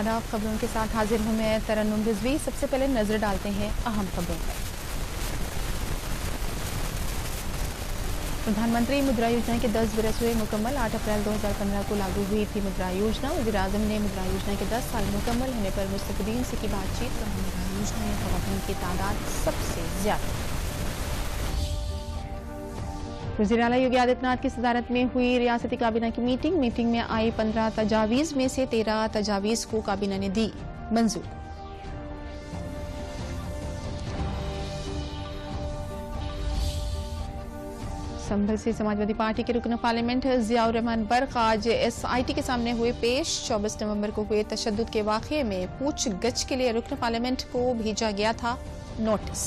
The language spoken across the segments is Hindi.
आदाब, खबरों के साथ हाजिर हूं मैं तरन्नुम रिजवी। सबसे पहले नजर डालते हैं अहम खबरों पर। प्रधानमंत्री मुद्रा योजना के 10 बरस हुए मुकम्मल। 8 अप्रैल 2015 को लागू हुई थी मुद्रा योजना। वज़ीर-ए-आज़म ने मुद्रा योजना के 10 साल मुकम्मल होने पर मुस्तफ़ीदीन से की बातचीत। मुद्रा योजना में ख़वातीन की तादाद सबसे ज्यादा। वज़ीर आला योगी आदित्यनाथ की सदारत में हुई रियासती काबीना की मीटिंग में आई 15 तजावीज़ में से 13 तजावीज़ को काबीना ने दी मंजूर। संभल से समाजवादी पार्टी के रुकन पार्लियामेंट ज़ियाउर रहमान बर्क आज SIT के सामने हुए पेश। 24 नवंबर को हुए तशद्दुद के वाक़ये में पूछगछ के लिए रुकन पार्लियामेंट को भेजा गया था नोटिस।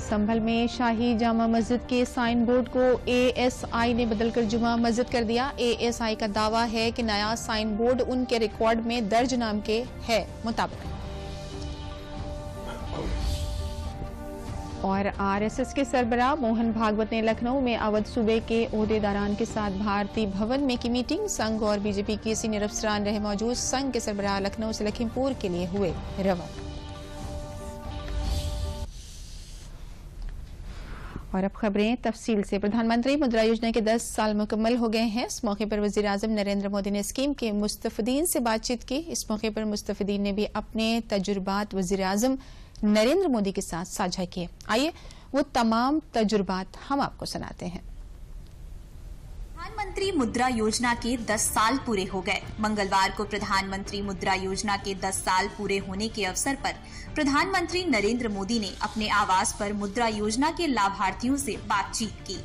संभल में शाही जामा मस्जिद के साइन बोर्ड को ASI ने बदलकर जुमा मस्जिद कर दिया। ASI का दावा है कि नया साइन बोर्ड उनके रिकॉर्ड में दर्ज नाम के है मुताबिक। और RSS के सरबराह मोहन भागवत ने लखनऊ में अवध सूबे के ओहदेदारान के साथ भारतीय भवन में की मीटिंग। संघ और BJP के सीनियर अफसरान रहे मौजूद। संघ के सरबराह लखनऊ से लखीमपुर के लिए हुए रवाना। और अब खबरें तफसील से। प्रधानमंत्री मुद्रा योजना के 10 साल मुकम्मल हो गए हैं। इस मौके पर वज़ीर-ए-आज़म नरेंद्र मोदी ने स्कीम के मुस्तफ़ीदीन से बातचीत की। इस मौके पर मुस्तफ़ीदीन ने भी अपने तजुर्बात वज़ीर-ए-आज़म नरेंद्र मोदी के साथ साझा किए। आइए वो तमाम तजुर्बात हम आपको सुनाते हैं। प्रधानमंत्री मुद्रा योजना के 10 साल पूरे हो गए। मंगलवार को प्रधानमंत्री मुद्रा योजना के 10 साल पूरे होने के अवसर पर प्रधानमंत्री नरेंद्र मोदी ने अपने आवास पर मुद्रा योजना के लाभार्थियों से बातचीत की।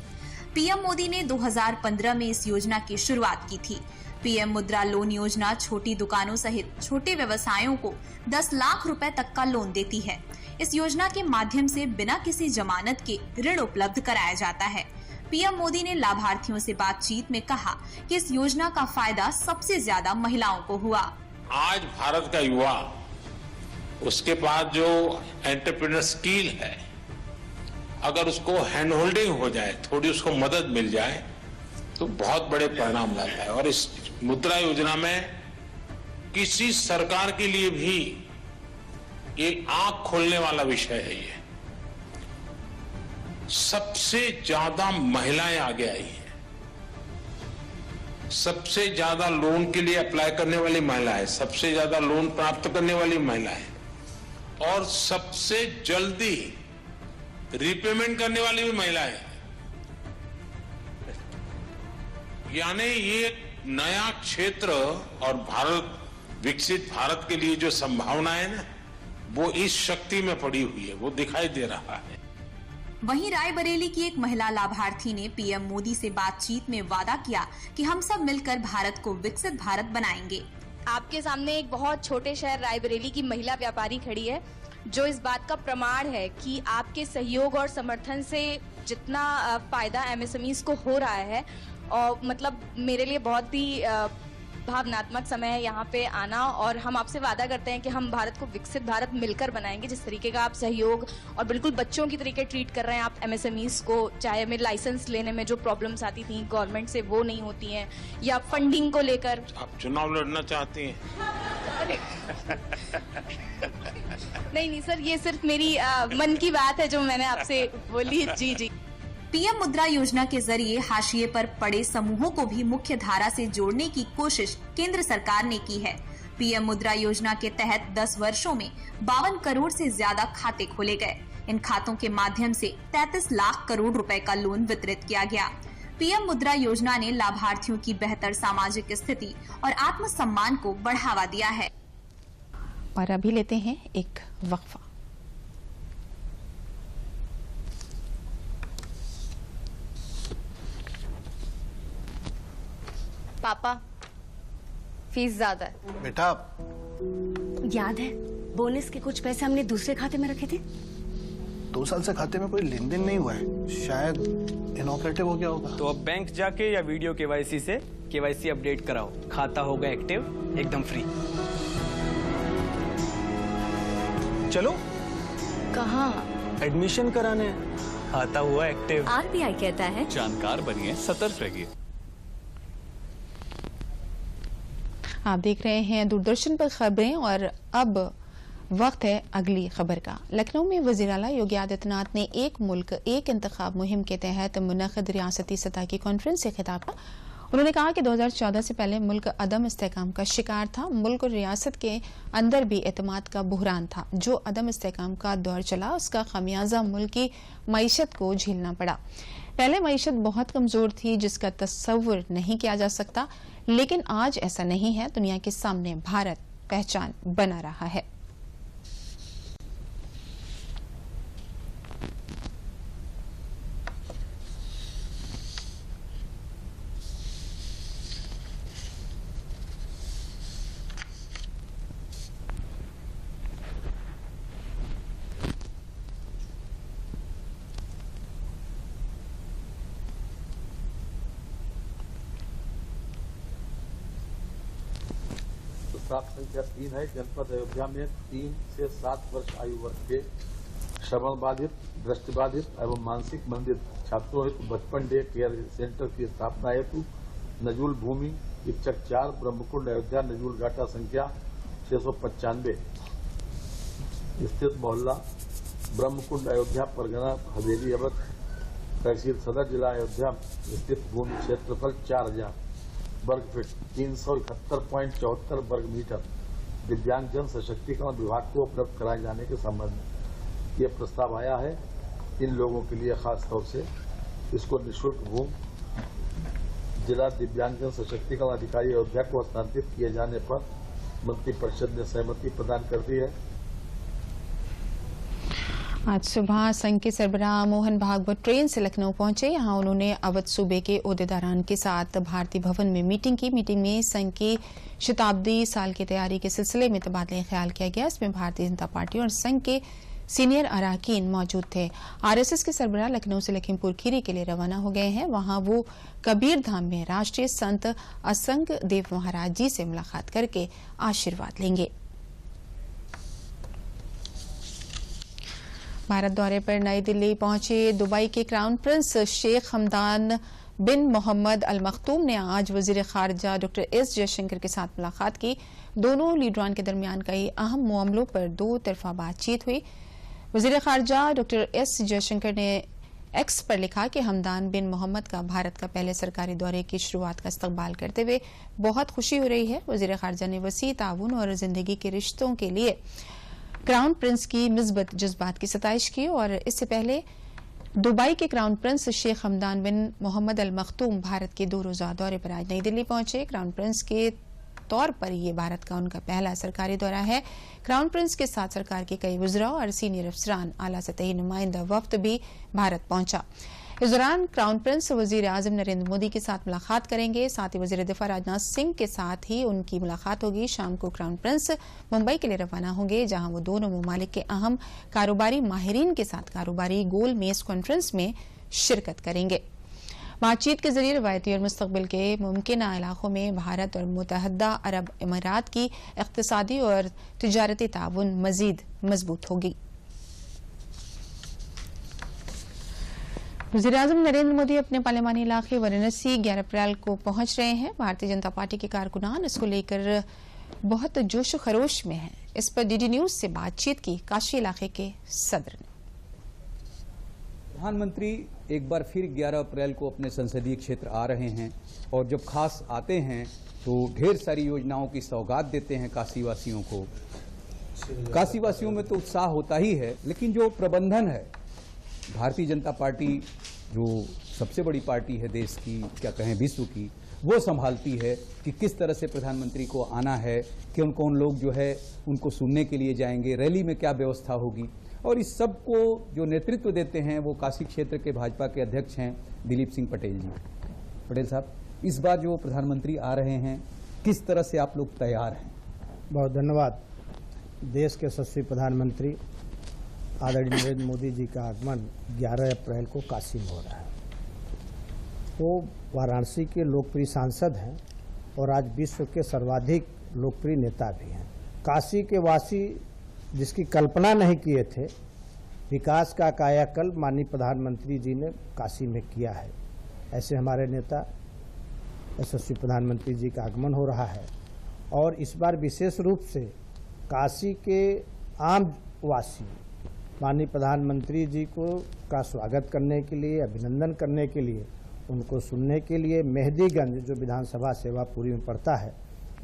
PM मोदी ने 2015 में इस योजना की शुरुआत की थी। PM मुद्रा लोन योजना छोटी दुकानों सहित छोटे व्यवसायों को 10 लाख रुपए तक का लोन देती है। इस योजना के माध्यम से बिना किसी जमानत के ऋण उपलब्ध कराया जाता है। PM मोदी ने लाभार्थियों से बातचीत में कहा कि इस योजना का फायदा सबसे ज्यादा महिलाओं को हुआ। आज भारत का युवा, उसके पास जो एंटरप्रेन्योर स्किल है, अगर उसको हैंड होल्डिंग हो जाए, थोड़ी उसको मदद मिल जाए तो बहुत बड़े परिणाम लाता है। और इस मुद्रा योजना में किसी सरकार के लिए भी एक आंख खोलने वाला विषय है। ये सबसे ज्यादा महिलाएं आगे आई हैं। सबसे ज्यादा लोन के लिए अप्लाई करने वाली महिलाएं, सबसे ज्यादा लोन प्राप्त करने वाली महिलाएं और सबसे जल्दी रीपेमेंट करने वाली भी महिलाएं। यानी ये नया क्षेत्र और भारत, विकसित भारत के लिए जो संभावना है ना, वो इस शक्ति में पड़ी हुई है, वो दिखाई दे रहा है। वहीं रायबरेली की एक महिला लाभार्थी ने PM मोदी से बातचीत में वादा किया कि हम सब मिलकर भारत को विकसित भारत बनाएंगे। आपके सामने एक बहुत छोटे शहर रायबरेली की महिला व्यापारी खड़ी है, जो इस बात का प्रमाण है कि आपके सहयोग और समर्थन से जितना फायदा MSMEs को हो रहा है, और मतलब मेरे लिए बहुत ही भावनात्मक समय है यहाँ पे आना। और हम आपसे वादा करते हैं कि हम भारत को विकसित भारत मिलकर बनाएंगे। जिस तरीके का आप सहयोग और बिल्कुल बच्चों की तरीके ट्रीट कर रहे हैं आप MSMEs को, चाहे हमें लाइसेंस लेने में जो प्रॉब्लम्स आती थी गवर्नमेंट से वो नहीं होती हैं, या फंडिंग को लेकर। आप चुनाव लड़ना चाहती हैं? नहीं सर, ये सिर्फ मेरी मन की बात है जो मैंने आपसे बोली। जी। PM मुद्रा योजना के जरिए हाशिए पर पड़े समूहों को भी मुख्य धारा से जोड़ने की कोशिश केंद्र सरकार ने की है। PM मुद्रा योजना के तहत 10 वर्षों में 52 करोड़ से ज्यादा खाते खोले गए। इन खातों के माध्यम से 33 लाख करोड़ रुपए का लोन वितरित किया गया। PM मुद्रा योजना ने लाभार्थियों की बेहतर सामाजिक स्थिति और आत्मसम्मान को बढ़ावा दिया है। और अभी लेते हैं एक वक्फा। पापा, फीस ज्यादा है। बेटा, याद है बोनस के कुछ पैसे हमने दूसरे खाते में रखे थे? 2 साल से खाते में कोई लेन देन नहीं हुआ है, शायद इनऑपरेटिव हो गया होगा। तो अब बैंक जाके या वीडियो KYC से KYC अपडेट कराओ, खाता होगा एक्टिव, एकदम फ्री। चलो। कहाँ? एडमिशन कराने। खाता हुआ एक्टिव। RBI कहता है जानकार बनिए, सतर्क रहिए। आप देख रहे हैं दूरदर्शन पर खबरें और अब वक्त है अगली खबर का। लखनऊ में वज़ीर आला योगी आदित्यनाथ ने एक मुल्क एक इंतखाब मुहिम के तहत मुनक़िद रियासती सतह की कॉन्फ्रेंस से खिताब किया। उन्होंने कहा कि 2014 से पहले मुल्क अदम इस्तेहकाम का शिकार था। मुल्क और रियासत के अंदर भी एतमाद का बुहरान था। जो अदम इस्तेहकाम का दौर चला उसका खमियाजा मुल्क की मईशत को झेलना पड़ा। पहले मईशत बहुत कमजोर थी जिसका तस्वुर नहीं किया जा सकता, लेकिन आज ऐसा नहीं है। दुनिया के सामने भारत पहचान बना रहा है। प्राप्त संख्या 3 है। जनपद अयोध्या में 3 से 7 वर्ष आयु वर्ग के श्रवण बाधित, दृष्टिबाधित एवं मानसिक मंदित छात्रों हेतु बचपन डे केयर सेंटर की स्थापना हेतु नजूल भूमि इच्छक 4 ब्रह्मकुंड अयोध्या नजूल घाटा संख्या 695 स्थित मोहल्ला ब्रह्मकुंड अयोध्या परगना हवेली अवध तहसील सदर जिला अयोध्या स्थित भूमि क्षेत्रफल 4000 वर्ग फीट 371.74 वर्ग मीटर दिव्यांग जन सशक्तिकरण विभाग को उपलब्ध कराए जाने के संबंध में ये प्रस्ताव आया है। इन लोगों के लिए खास तौर से इसको निःशुल्क भूमि जिला दिव्यांग जन सशक्तिकरण अधिकारी अयोध्या को हस्तांतरित किए जाने पर मंत्रिपरिषद ने सहमति प्रदान कर दी है। आज सुबह संघ के सरबराह मोहन भागवत ट्रेन से लखनऊ पहुंचे। यहां उन्होंने अवध सूबे के ओहदेदारान के साथ भारतीय भवन में मीटिंग की। मीटिंग में संघ की शताब्दी साल की तैयारी के सिलसिले में तबादला ख्याल किया गया। इसमें भारतीय जनता पार्टी और संघ के सीनियर अरकान मौजूद थे। आरएसएस के सरबराह लखनऊ से लखीमपुर खीरी के लिए रवाना हो गए हैं। वहां वो कबीर धाम में राष्ट्रीय संत असंग देव महाराज जी से मुलाकात करके आशीर्वाद लेंगे। भारत दौरे पर नई दिल्ली पहुंचे दुबई के क्राउन प्रिंस शेख हमदान बिन मोहम्मद अल मखतूम ने आज वजीर खारजा डॉक्टर एस जयशंकर के साथ मुलाकात की। दोनों लीडरान के दरमियान कई अहम मामलों पर दो तरफा बातचीत हुई। वजीर खारजा डॉक्टर एस जयशंकर ने एक्स पर लिखा कि हमदान बिन मोहम्मद का भारत का पहले सरकारी दौरे की शुरुआत का इस्तकबाल करते हुए बहुत खुशी हो रही है। वजीर खारजा ने वसी ताउन और जिंदगी के रिश्तों के लिए क्राउन प्रिंस की मिस्बत जज्बात की सताइश की और इससे पहले दुबई के क्राउन प्रिंस शेख हमदान बिन मोहम्मद अल मखतूम भारत के 2 रोजा दौरे पर आज नई दिल्ली पहुंचे। क्राउन प्रिंस के तौर पर यह भारत का उनका पहला सरकारी दौरा है। क्राउन प्रिंस के साथ सरकार के कई वज़रा और सीनियर अफसरान आला सतही नुमाइंदा वफ्द भी भारत पहुंचा। इस दौरान क्राउन प्रिंस वजीर आजम नरेंद्र मोदी के साथ मुलाकात करेंगे। साथ ही वजीर दिफा राजनाथ सिंह के साथ ही उनकी मुलाकात होगी। शाम को क्राउन प्रिंस मुंबई के लिए रवाना होंगे, जहां वो दोनों ममालिक के अहम कारोबारी माहिरीन के साथ कारोबारी गोल मेज कॉन्फ्रेंस में शिरकत करेंगे। बातचीत के जरिए रवायती और मुस्तकबिल के मुमकिन इलाकों में भारत और मुत्तहदा अरब अमीरात की इक़्तिसादी और तिजारती ताउन मजीद मजबूत होगी। वज़ीर-ए-आज़म नरेंद्र मोदी अपने पार्लिमानी इलाके वाराणसी 11 अप्रैल को पहुंच रहे हैं। भारतीय जनता पार्टी के कारकुनान इसको लेकर बहुत जोश खरोश में हैं। इस पर डीडी न्यूज से बातचीत की काशी इलाके के सदर ने। प्रधानमंत्री एक बार फिर 11 अप्रैल को अपने संसदीय क्षेत्र आ रहे हैं और जब खास आते हैं तो ढेर सारी योजनाओं की सौगात देते हैं काशीवासियों को। काशीवासियों में तो उत्साह होता ही है, लेकिन जो प्रबंधन है, भारतीय जनता पार्टी जो सबसे बड़ी पार्टी है देश की, क्या कहें विश्व की, वो संभालती है कि किस तरह से प्रधानमंत्री को आना है, कि कौन लोग जो है उनको सुनने के लिए जाएंगे, रैली में क्या व्यवस्था होगी। और इस सब को जो नेतृत्व देते हैं वो काशी क्षेत्र के भाजपा के अध्यक्ष हैं दिलीप सिंह पटेल जी। पटेल साहब, इस बार जो प्रधानमंत्री आ रहे हैं, किस तरह से आप लोग तैयार हैं? बहुत धन्यवाद। देश के यशस्वी प्रधानमंत्री आदरणीय नरेंद्र मोदी जी का आगमन 11 अप्रैल को काशी में हो रहा है। वो वाराणसी के लोकप्रिय सांसद हैं और आज विश्व के सर्वाधिक लोकप्रिय नेता भी हैं। काशी के वासी जिसकी कल्पना नहीं किए थे, विकास का कायाकल्प माननीय प्रधानमंत्री जी ने काशी में किया है। ऐसे हमारे नेता यशस्वी प्रधानमंत्री जी का आगमन हो रहा है और इस बार विशेष रूप से काशी के आम वासी माननीय प्रधानमंत्री जी को का स्वागत करने के लिए, अभिनंदन करने के लिए, उनको सुनने के लिए मेहदीगंज जो विधानसभा सेवापुरी में पड़ता है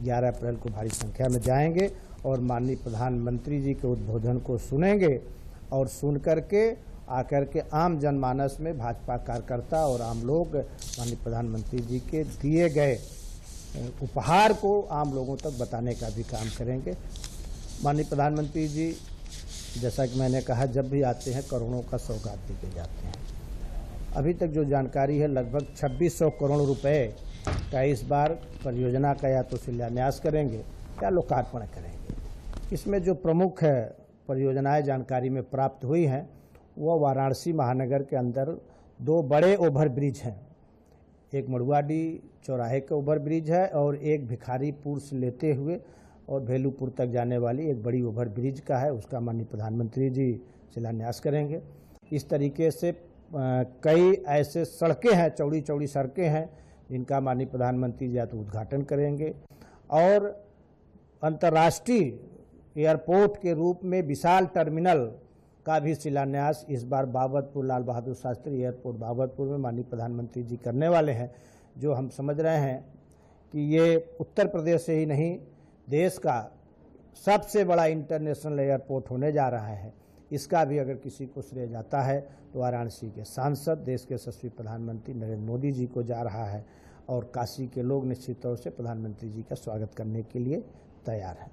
11 अप्रैल को भारी संख्या में जाएंगे और माननीय प्रधानमंत्री जी के उद्बोधन को सुनेंगे और सुन करके आकर के आम जनमानस में भाजपा कार्यकर्ता और आम लोग माननीय प्रधानमंत्री जी के दिए गए उपहार को आम लोगों तक बताने का भी काम करेंगे। माननीय प्रधानमंत्री जी जैसा कि मैंने कहा जब भी आते हैं करोड़ों का सौगात देके जाते हैं। अभी तक जो जानकारी है लगभग 2600 करोड़ रुपए का इस बार परियोजना का या तो शिलान्यास करेंगे या लोकार्पण करेंगे। इसमें जो प्रमुख परियोजनाएं जानकारी में प्राप्त हुई हैं वह वाराणसी महानगर के अंदर 2 बड़े ओवर ब्रिज हैं। एक मड़ुआडी चौराहे का ओवर ब्रिज है और एक भिखारीपुर से लेते हुए और भेलूपुर तक जाने वाली एक बड़ी ओवर ब्रिज का है, उसका माननीय प्रधानमंत्री जी शिलान्यास करेंगे। इस तरीके से कई ऐसे सड़कें हैं, चौड़ी चौड़ी सड़कें हैं जिनका माननीय प्रधानमंत्री जी या तो उद्घाटन करेंगे और अंतर्राष्ट्रीय एयरपोर्ट के रूप में विशाल टर्मिनल का भी शिलान्यास इस बार बाबतपुर लाल बहादुर शास्त्री एयरपोर्ट बाबतपुर में माननीय प्रधानमंत्री जी करने वाले हैं, जो हम समझ रहे हैं कि ये उत्तर प्रदेश से ही नहीं देश का सबसे बड़ा इंटरनेशनल एयरपोर्ट होने जा रहा है। इसका भी अगर किसी को श्रेय जाता है तो वाराणसी के सांसद, देश के यशस्वी प्रधानमंत्री नरेंद्र मोदी जी को जा रहा है और काशी के लोग निश्चित तौर से प्रधानमंत्री जी का स्वागत करने के लिए तैयार हैं।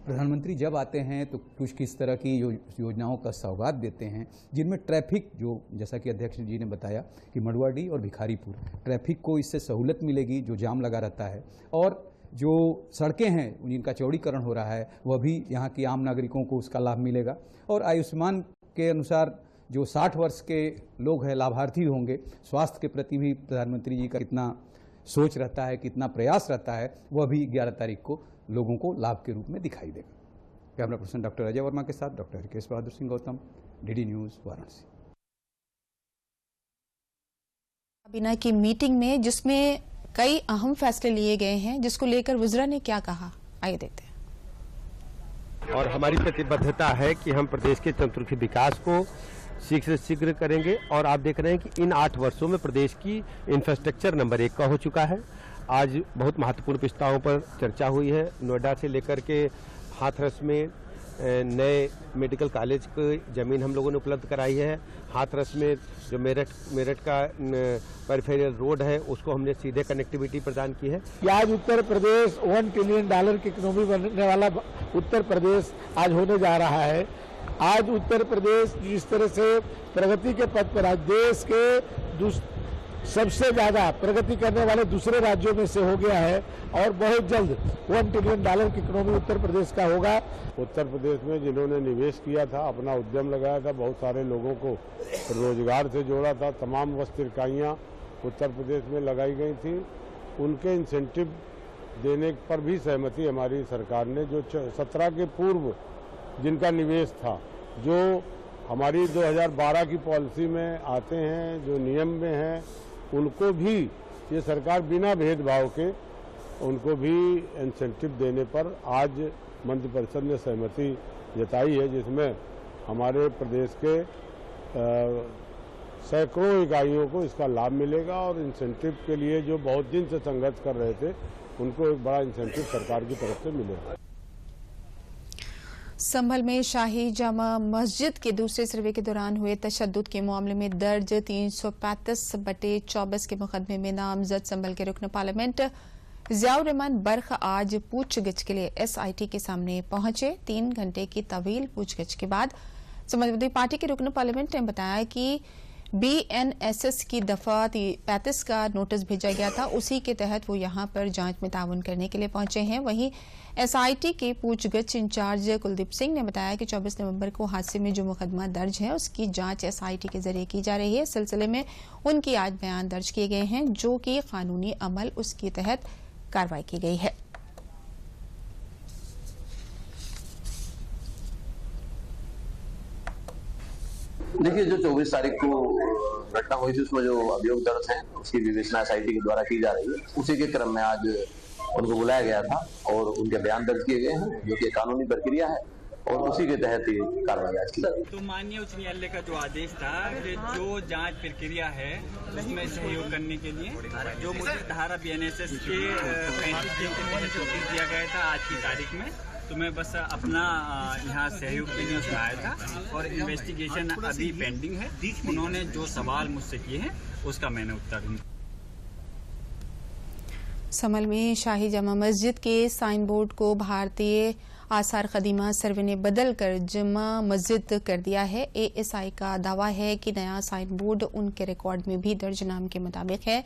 प्रधानमंत्री जब आते हैं तो कुछ किस तरह की योजनाओं का सौगात देते हैं जिनमें ट्रैफिक, जो जैसा कि अध्यक्ष जी ने बताया कि मड़ुआडी और भिखारीपुर ट्रैफिक को इससे सहूलत मिलेगी जो जाम लगा रहता है, और जो सड़कें हैं जिनका चौड़ीकरण हो रहा है वह भी यहाँ की आम नागरिकों को उसका लाभ मिलेगा। और आयुष्मान के अनुसार जो 60 वर्ष के लोग हैं लाभार्थी होंगे, स्वास्थ्य के प्रति भी प्रधानमंत्री जी का कितना सोच रहता है, कितना प्रयास रहता है, वह भी 11 तारीख को लोगों को लाभ के रूप में दिखाई देगा। Camera person doctor Ajay Verma के साथ doctor Harkesh Bahadur Singh Gautam, DD news, Varanasi. काबीना की मीटिंग में जिसमें कई अहम फैसले लिए गए हैं, जिसको लेकर वज़रा ने क्या कहा, आइए देखते हैं। और हमारी प्रतिबद्धता है कि हम प्रदेश के चतुर्मुखी विकास को शीघ्र से शीघ्र करेंगे। और आप देख रहे हैं कि इन 8 वर्षों में प्रदेश की इंफ्रास्ट्रक्चर नंबर 1 का हो चुका है। आज बहुत महत्वपूर्ण प्रस्तावों पर चर्चा हुई है। नोएडा से लेकर के हाथरस में नए मेडिकल कॉलेज की जमीन हम लोगों ने उपलब्ध कराई है। हाथरस में जो मेरठ का पेरिफेरल रोड है उसको हमने सीधे कनेक्टिविटी प्रदान की है। आज उत्तर प्रदेश $1 ट्रिलियन की इकोनॉमी बनने वाला उत्तर प्रदेश आज होने जा रहा है। आज उत्तर प्रदेश जिस तरह से प्रगति के पथ पर आज देश के सबसे ज्यादा प्रगति करने वाले दूसरे राज्यों में से हो गया है और बहुत जल्द $1 ट्रिलियन की इकोनॉमी उत्तर प्रदेश का होगा। उत्तर प्रदेश में जिन्होंने निवेश किया था, अपना उद्यम लगाया था, बहुत सारे लोगों को रोजगार से जोड़ा था, तमाम वस्त्र इकाइयाँ उत्तर प्रदेश में लगाई गई थी, उनके इंसेंटिव देने पर भी सहमति हमारी सरकार ने, जो 17 के पूर्व जिनका निवेश था, जो हमारी 2012 की पॉलिसी में आते हैं, जो नियम में हैं, उनको भी ये सरकार बिना भेदभाव के उनको भी इंसेंटिव देने पर आज मंत्रिपरिषद ने सहमति जताई है, जिसमें हमारे प्रदेश के सैकड़ों इकाइयों को इसका लाभ मिलेगा। और इंसेंटिव के लिए जो बहुत दिन से संघर्ष कर रहे थे उनको एक बड़ा इंसेंटिव सरकार की तरफ से मिलेगा। संभल में शाही जामा मस्जिद के दूसरे सर्वे के दौरान हुए तशद्दुद के मामले में दर्ज 335/24 के मुकदमे में नामजद संभल के रुकन पार्लियामेंट ज़ियाउर रहमान बर्ख आज पूछगिछ के लिए SIT के सामने पहुंचे। 3 घंटे की तवील पूछगिछ के बाद समाजवादी पार्टी के रुकन पार्लियामेंट ने बताया कि BNSS की दफा 35 का नोटिस भेजा गया था, उसी के तहत वो यहां पर जांच में ताउन करने के लिए पहुंचे हैं। वहीं SIT के पूछगिछ इंचार्ज कुलदीप सिंह ने बताया कि 24 नवंबर को हादसे में जो मुकदमा दर्ज है उसकी जांच SIT के जरिए की जा रही है। इस सिलसिले में उनकी आज बयान दर्ज किए गए हैं, जो कि कानूनी अमल उसके तहत कार्रवाई की गई है। देखिए, जो 24 तारीख को घटना हुई थी उसमें जो अभियोग दर्ज है उसकी विवेचना SIT के द्वारा की जा रही है। उसी के क्रम में आज उनको बुलाया गया था और उनके बयान दर्ज किए गए हैं, जो कि कानूनी प्रक्रिया है और उसी के तहत ही कार्रवाई आज की। तो माननीय उच्च न्यायालय का जो आदेश था कि जो जांच प्रक्रिया है उसमें सहयोग करने के लिए जो मुझे धारा BNSS के 35 दिन के तहत नोटिस दिया गया था आज की तारीख में, तो मैं बस अपना यहाँ सहयोग के लिए उसमें आया था और इन्वेस्टिगेशन अभी पेंडिंग है। उन्होंने जो सवाल मुझसे किए हैं उसका मैंने उत्तर दिया। समल में शाही जामा मस्जिद के साइन बोर्ड को भारतीय आसार कदीमा सर्वे ने बदल कर जमा मस्जिद कर दिया है। ASI का दावा है कि नया साइन बोर्ड उनके रिकॉर्ड में भी दर्ज नाम के मुताबिक है।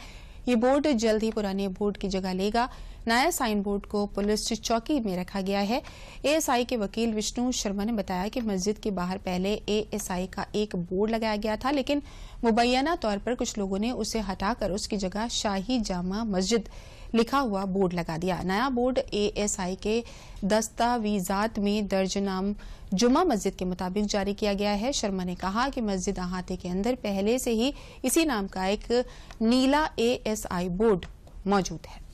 ये बोर्ड जल्द ही पुराने बोर्ड की जगह लेगा। नया साइन बोर्ड को पुलिस चौकी में रखा गया है। ASI के वकील विष्णु शर्मा ने बताया कि मस्जिद के बाहर पहले ASI का एक बोर्ड लगाया गया था, लेकिन मुबैना तौर पर कुछ लोगों ने उसे हटाकर उसकी जगह शाही जामा मस्जिद लिखा हुआ बोर्ड लगा दिया। नया बोर्ड ASI के दस्तावेजात में दर्ज नाम जुमा मस्जिद के मुताबिक जारी किया गया है। शर्मा ने कहा कि मस्जिद अहाते के अंदर पहले से ही इसी नाम का एक नीला ASI बोर्ड मौजूद है।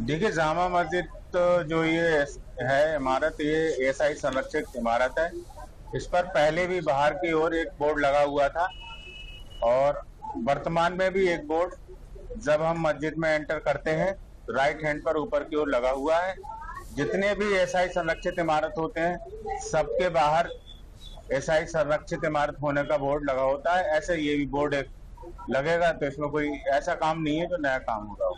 देखिए, जामा मस्जिद तो जो ये है इमारत, ये ASI संरक्षित इमारत है। इस पर पहले भी बाहर की ओर एक बोर्ड लगा हुआ था और वर्तमान में भी एक बोर्ड जब हम मस्जिद में एंटर करते हैं तो राइट हैंड पर ऊपर की ओर लगा हुआ है। जितने भी ASI संरक्षित इमारत होते हैं सबके बाहर ASI संरक्षित इमारत होने का बोर्ड लगा होता है। ऐसे ये भी बोर्ड लगेगा, तो इसमें कोई ऐसा काम नहीं है जो नया काम हो रहा हो।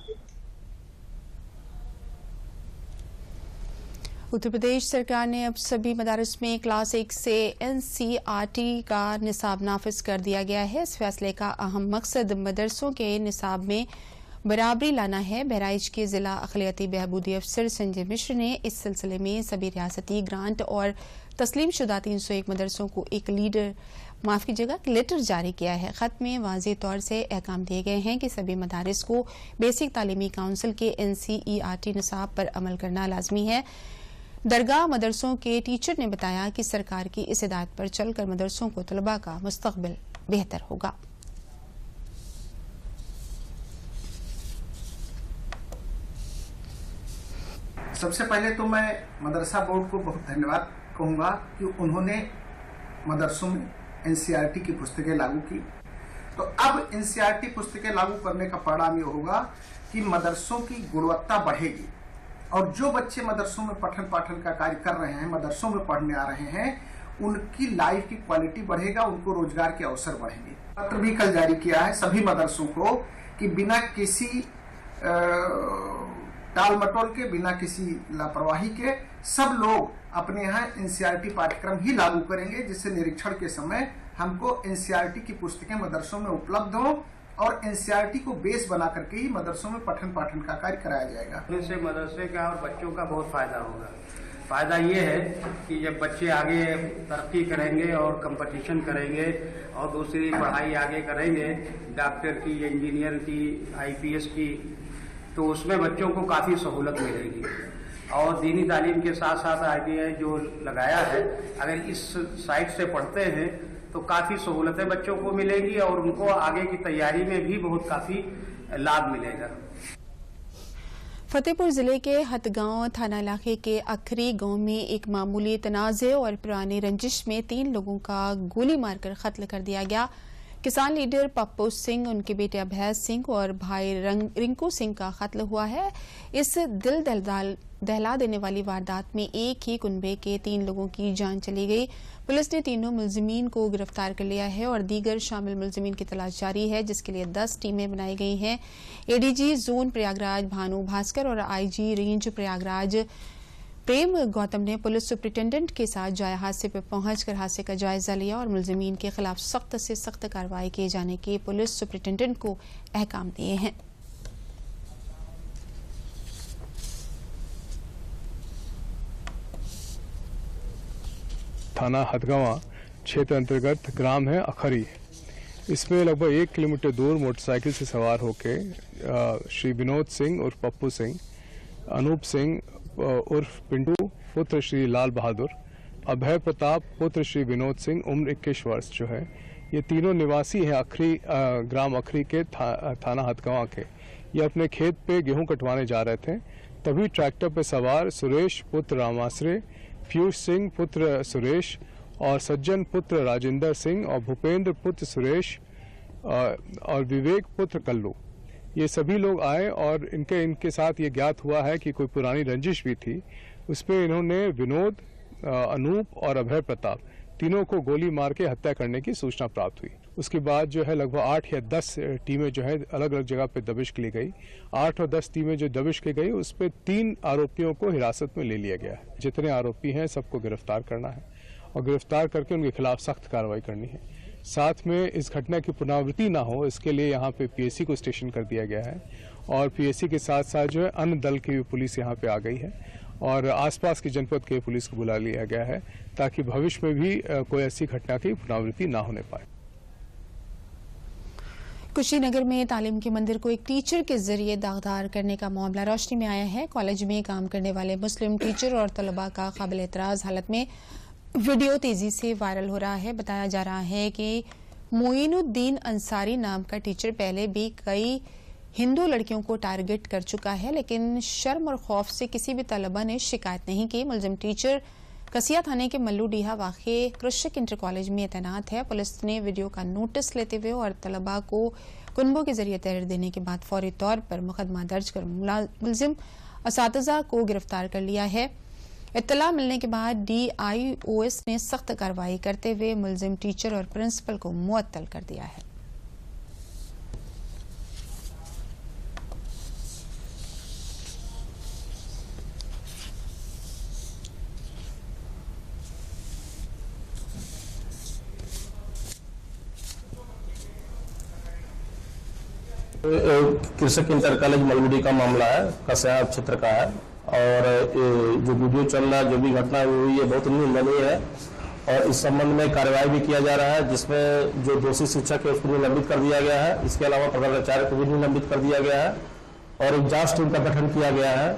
उत्तर प्रदेश सरकार ने अब सभी मदारिस में क्लास 1 से NCERT का निसाब नाफिज कर दिया गया है। इस फैसले का अहम मकसद मदरसों के निसाब में बराबरी लाना है। बहराइच के जिला अखिलियाती बहबूदी अफसर संजय मिश्र ने इस सिलसिले में सभी रियासती ग्रांट और तस्लीम शुदा 301 मदरसों को एक लेटर जारी किया है। खत में वाज़ेह तौर से अहकाम दिए गए हैं कि सभी मदारिस को बेसिक तालीमी काउंसिल के NCERT निसाब पर अमल करना लाजमी है। दरगाह मदरसों के टीचर ने बताया कि सरकार की इस हिदायत पर चलकर मदरसों को तलबा का मुस्तकबिल बेहतर होगा। सबसे पहले तो मैं मदरसा बोर्ड को बहुत धन्यवाद कहूंगा कि उन्होंने मदरसों में NCERT की पुस्तकें लागू की। तो अब NCERT पुस्तकें लागू करने का परिणाम ये होगा कि मदरसों की गुणवत्ता बढ़ेगी और जो बच्चे मदरसों में पठन पाठन का कार्य कर रहे हैं, मदरसों में पढ़ने आ रहे हैं, उनकी लाइफ की क्वालिटी बढ़ेगा, उनको रोजगार के अवसर बढ़ेंगे। पत्र भी कल जारी किया है सभी मदरसों को कि बिना किसी टाल मटोल के, बिना किसी लापरवाही के सब लोग अपने यहाँ NCERT पाठ्यक्रम ही लागू करेंगे, जिससे निरीक्षण के समय हमको NCERT की पुस्तकें मदरसों में उपलब्ध हो और NCERT को बेस बना करके ही मदरसों में पठन पाठन का कार्य कराया जाएगा। इससे मदरसे का और बच्चों का बहुत फायदा होगा। फायदा ये है कि जब बच्चे आगे तरक्की करेंगे और कंपटीशन करेंगे और दूसरी पढ़ाई आगे करेंगे, डॉक्टर की, इंजीनियर की, IPS की, तो उसमें बच्चों को काफ़ी सहूलत मिलेगी। और दीनी तालीम के साथ साथ ITI जो लगाया है, अगर इस साइड से पढ़ते हैं तो काफ़ी सहूलतें बच्चों को मिलेगी और उनको आगे की तैयारी में भी बहुत काफ़ी लाभ मिलेगा। फतेहपुर जिले के हथगांव थाना इलाके के अखरी गांव में एक मामूली तनाज़े और पुरानी रंजिश में 3 लोगों का गोली मारकर कत्ल कर दिया गया। किसान लीडर पप्पू सिंह, उनके बेटे अभय सिंह और भाई रिंकू सिंह का कत्ल हुआ है। इस दिल दहला देने वाली वारदात में एक ही कुनबे के 3 लोगों की जान चली गई। पुलिस ने तीनों मुलजिमीन को गिरफ्तार कर लिया है और दीगर शामिल मुलजिमीन की तलाश जारी है, जिसके लिए 10 टीमें बनाई गई हैं। ADG जोन प्रयागराज भानु भास्कर और IG रेंज प्रयागराज प्रेम गौतम ने पुलिस सुपरिटेंडेंट के साथ जाए हादसे पर पहुंचकर हादसे का जायजा लिया और मुलजिमीन के खिलाफ सख्त से सख्त कार्रवाई किए जाने के पुलिस सुपरिटेंडेंट को अहकाम दिए हैं। थाना हथगावा क्षेत्र अंतर्गत ग्राम है अखरी। इसमें लगभग 1 किलोमीटर दूर मोटरसाइकिल से सवार होकर श्री विनोद सिंह उर्फ पप्पू सिंह, अनूप सिंह उर्फ पिंटू पुत्र श्री लाल बहादुर, अभय प्रताप पुत्र श्री विनोद सिंह उम्र 21 वर्ष जो है, ये तीनों निवासी हैं अखरी ग्राम अखरी के थाना हथगावा के। ये अपने खेत पे गेहूं कटवाने जा रहे थे, तभी ट्रैक्टर पे सवार सुरेश पुत्र रामाश्रे, पीयूष सिंह पुत्र सुरेश और सज्जन पुत्र राजेंद्र सिंह और भूपेंद्र पुत्र सुरेश और विवेक पुत्र कल्लू, ये सभी लोग आए और इनके साथ ये ज्ञात हुआ है कि कोई पुरानी रंजिश भी थी। उसमें इन्होंने विनोद, अनूप और अभय प्रताप तीनों को गोली मार के हत्या करने की सूचना प्राप्त हुई। उसके बाद जो है लगभग 8 या 10 टीमें जो है अलग अलग जगह पे दबिश की गई। 8 और 10 टीमें जो दबिश की गई उस पर 3 आरोपियों को हिरासत में ले लिया गया है। जितने आरोपी हैं सबको गिरफ्तार करना है और गिरफ्तार करके उनके खिलाफ सख्त कार्रवाई करनी है। साथ में इस घटना की पुनरावृत्ति ना हो इसके लिए यहाँ पे पीएससी को स्टेशन कर दिया गया है और पीएससी के साथ साथ जो है अन्य दल की पुलिस यहाँ पे आ गई है और आसपास के जनपद के पुलिस को बुला लिया गया है ताकि भविष्य में भी कोई ऐसी घटना की पुनरावृत्ति ना होने पाए। कुशीनगर में तालीम के मंदिर को एक टीचर के जरिए दागदार करने का मामला रोशनी में आया है। कॉलेज में काम करने वाले मुस्लिम टीचर और तलबा का काबिल एतराज हालत में वीडियो तेजी से वायरल हो रहा है। बताया जा रहा है कि मोइनुद्दीन अंसारी नाम का टीचर पहले भी कई हिंदू लड़कियों को टारगेट कर चुका है, लेकिन शर्म और खौफ से किसी भी तलबा ने शिकायत नहीं की। मुलजिम टीचर कसिया थाने के मल्लू डीहा वाक़े कृषक इंटर कॉलेज में तैनात है। पुलिस ने वीडियो का नोटिस लेते हुए और तलबा को कुनबों के जरिए तहरीर देने के बाद फौरी तौर पर मुकदमा दर्ज कर मुलजिम असातिज़ा को गिरफ्तार कर लिया है। इत्तला मिलने के बाद DIOS ने सख्त कार्रवाई करते हुए मुलजिम टीचर और प्रिंसिपल को मुअत्तल कर दिया है। कृषक इंटर कॉलेज मलबुडी का मामला है, कस्या क्षेत्र का है और जो वीडियो चल रहा है, जो भी घटना हुई है बहुत निंदनीय है और इस संबंध में कार्रवाई भी किया जा रहा है जिसमें जो दोषी शिक्षक है उसको निलंबित कर दिया गया है। इसके अलावा प्रधानाचार्य को भी निलंबित कर दिया गया है और एक जांच टीम का गठन किया गया है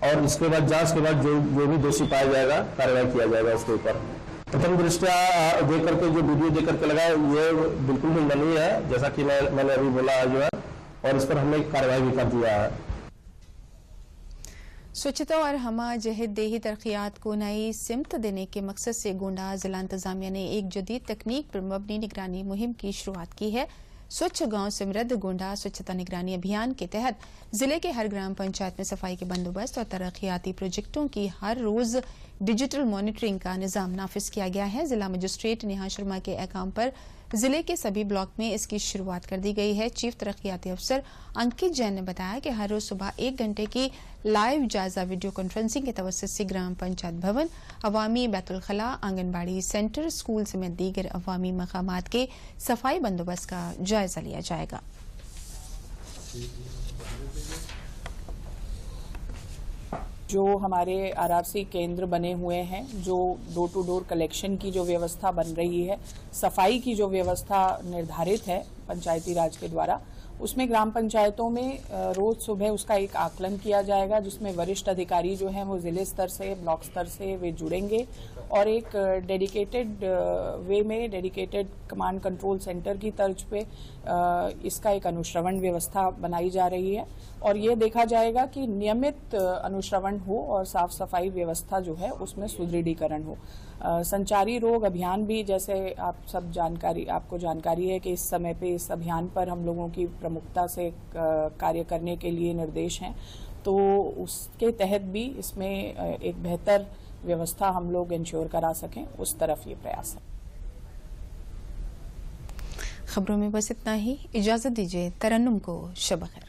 और इसके बाद जांच के बाद जो भी दोषी पाया जाएगा कार्रवाई किया जाएगा उसके ऊपर। प्रथम दृष्टया देख करके जो वीडियो देख करके लगा ये बिल्कुल निंदनीय है, जैसा कि मैंने अभी बोला जो है, और इस पर हमने कार्रवाई भी कर दिया है। स्वच्छता और हमा जहद देही तरक्यात को नई सिमत देने के मकसद से गोंडा जिला इंतजामिया ने एक जदीद तकनीक पर मबनी निगरानी मुहिम की शुरुआत की है। स्वच्छ गांव समृद्ध गोंडा स्वच्छता निगरानी अभियान के तहत जिले के हर ग्राम पंचायत में सफाई के बंदोबस्त और तरक्याती प्रोजेक्टों की हर रोज डिजिटल मॉनिटरिंग का निजाम नाफिज किया गया है। जिला मजिस्ट्रेट नेहा शर्मा के अहकाम पर जिले के सभी ब्लॉक में इसकी शुरुआत कर दी गई है। चीफ तरक्याती अफसर अंकित जैन ने बताया कि हर रोज सुबह 1 घंटे की लाइव जायजा वीडियो कॉन्फ्रेंसिंग के तवस्सुत से ग्राम पंचायत भवन, अवामी बैतुल खला, आंगनबाड़ी सेंटर, स्कूल समेत दीगर अवामी मकामात के सफाई बंदोबस्त का जायजा लिया जाएगा। जो हमारे RRC केंद्र बने हुए हैं, जो डोर टू डोर कलेक्शन की जो व्यवस्था बन रही है, सफाई की जो व्यवस्था निर्धारित है पंचायती राज के द्वारा, उसमें ग्राम पंचायतों में रोज सुबह उसका एक आकलन किया जाएगा जिसमें वरिष्ठ अधिकारी जो हैं वो जिले स्तर से, ब्लॉक स्तर से वे जुड़ेंगे और एक डेडिकेटेड वे में डेडिकेटेड कमांड कंट्रोल सेंटर की तर्ज पे इसका एक अनुश्रवण व्यवस्था बनाई जा रही है और ये देखा जाएगा कि नियमित अनुश्रवण हो और साफ सफाई व्यवस्था जो है उसमें सुदृढ़ीकरण हो। संचारी रोग अभियान भी, जैसे आपको जानकारी है कि इस समय पे इस अभियान पर हम लोगों की प्रमुखता से कार्य करने के लिए निर्देश हैं, तो उसके तहत भी इसमें एक बेहतर व्यवस्था हम लोग इंश्योर करा सकें, उस तरफ ये प्रयास है। खबरों में बस इतना ही। इजाजत दीजिए। तरन्नुम को शब खैर।